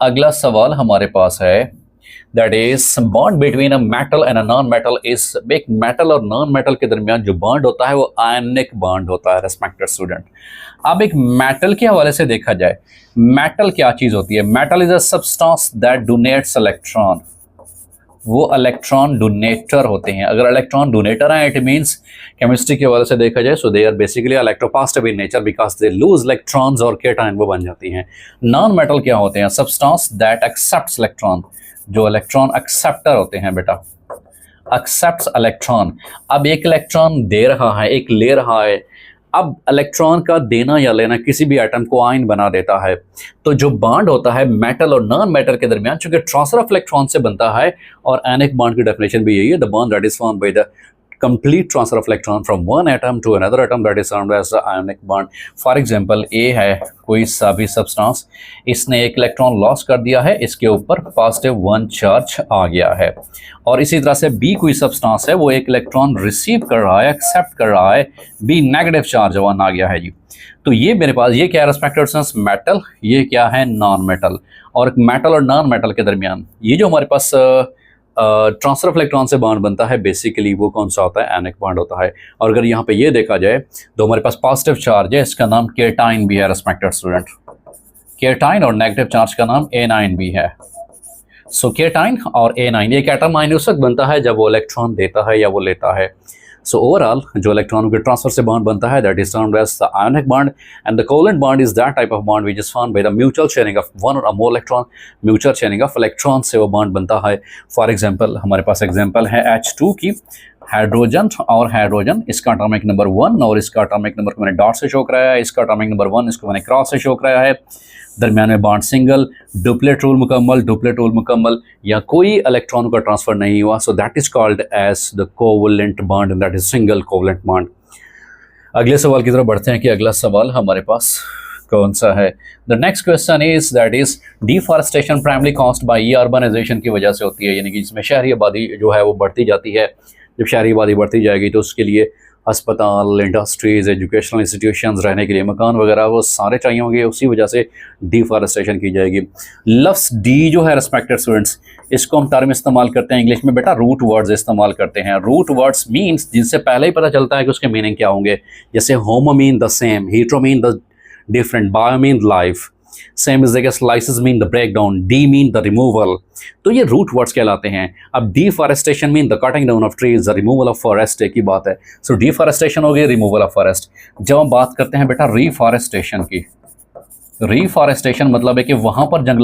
अगला सवाल हमारे पास है that is bond between a metal and a non metal is. एक मेटल और नॉन मेटल के दरमियान जो बॉन्ड होता है वो आयनिक बॉन्ड होता है रेस्पेक्टेड स्टूडेंट। अब एक मेटल के हवाले से देखा जाए, मेटल क्या चीज होती है? Metal is a substance that donates electron. वो इलेक्ट्रॉन डोनेटर होते हैं। अगर इलेक्ट्रॉन डोनेटर हैं इट मींस केमिस्ट्री के हवाले से देखा जाए so they are basically electropositive in nature because they lose electrons और केटायन वो बन जाती हैं। नॉन मेटल क्या होते हैं? सब्सटेंस दैट एक्सेप्ट्स इलेक्ट्रॉन, जो इलेक्ट्रॉन एक्सेप्टर होते हैं बेटा, एक्सेप्ट्स इलेक्ट्रॉन। अब एक इलेक्ट्रॉन दे रहा है, एक ले रहा है। अब इलेक्ट्रॉन का देना या लेना किसी भी एटम को आयन बना देता है। तो जो बॉन्ड होता है मेटल और नॉन मेटल के दरमियान, चूंकि ट्रांसफर ऑफ इलेक्ट्रॉन से बनता है, और आयनिक बॉन्ड की डेफिनेशन भी यही है, the bond that is formed by the complete transfer of electron from one atom to another atom that is termed as the ionic bond. For example, A है कोई सा भी सब्सटेंस, इसने एक इलेक्ट्रॉन लॉस कर दिया है, इसके ऊपर +1 चार्ज आ गया है। और इसी तरह से B कोई सब्सटेंस है, वो एक इलेक्ट्रॉन रिसीव कर रहा है, एक्सेप्ट कर रहा है, B नेगेटिव चार्ज वन आ गया है जी। तो ये मेरे पास ये क्या है रेस्पेक्टेड स्टूडेंट्स? मेटल। ये क्या है? Non metal. और मेटल और नॉन मेटल के दरमियान ये जो हमारे पास ट्रांसफर ऑफ इलेक्ट्रॉन से बॉन्ड बनता है, बेसिकली वो कौन सा होता है? आयनिक बॉन्ड होता है। और अगर यहाँ पे ये देखा जाए तो हमारे पास पॉजिटिव चार्ज है, इसका नाम केटाइन भी है रेस्पेक्टेड स्टूडेंट। केटाइन और नेगेटिव चार्ज का नाम एनाइन भी है। सो केटाइन और एनाइन एक एटम आयन उस वक्त बनता है जब वो इलेक्ट्रॉन देता है या वो लेता है। सो ओवरऑल जो इलेक्ट्रॉनों के ट्रांसफर से बॉन्ड बनता है that is termed as the ionic bond, and the covalent bond is that type of bond which is formed by the mutual sharing of one or more electron. Mutual sharing of electron से वो bond बनता है। For example हमारे पास example है H2 की, hydrogen और hydrogen, इसका atomic number 1 और इसका एटॉमिक नंबर को मैंने डॉट से शो कराया है, इसका एटॉमिक नंबर 1 इसको मैंने क्रॉस से शो कराया है। दरमियान में बॉन्ड सिंगल, डुप्लेट रूल मुकम्मल, डुप्लेट रूल मुकम्मल, या कोई इलेक्ट्रॉन का ट्रांसफर नहीं हुआ, so that is called as the covalent bond and that is single covalent bond. अगले सवाल की तरफ बढ़ते हैं कि अगला सवाल हमारे पास कौन सा है। The next question is that is deforestation primary caused by urbanisation की वजह से होती है, यानी कि जिसमें शहरी आबादी जो है वो बढ़ती जाती है। जब शहरी आबादी बढ़ती जाएगी तो उसके लिए अस्पताल, इंडस्ट्रीज, एजुकेशनल इंस्टीट्यूशंस, रहने के लिए मकान वगैरह वो सारे चाहिए होंगे, उसी वजह से डिफॉरेस्टेशन की जाएगी। लफ्स डी जो है रेस्पेक्टेड स्टूडेंट्स, इसको हम टर्म इस्तेमाल करते हैं इंग्लिश में बेटा, रूट वर्ड्स इस्तेमाल करते हैं। रूट वर्ड्स मीन्स जिनसे पहले ही पता चलता है कि उसके मीनिंग क्या होंगे। जैसे homo mean the same, hetero mean the different, bio mean life, same is जगह slices mean the breakdown, de mean the removal. तो ये रूट वर्ड्स कहलाते हैं। अब deforestation mean the cutting down of trees, the removal of forest, एक ही बात है। सो डिफॉरेस्टेशन हो गई, रिमूवल ऑफ फॉरेस्ट। जब हम बात करते हैं बेटा रिफॉरेस्टेशन की, रिफॉरेस्टेशन मतलब है कि वहां पर जंगल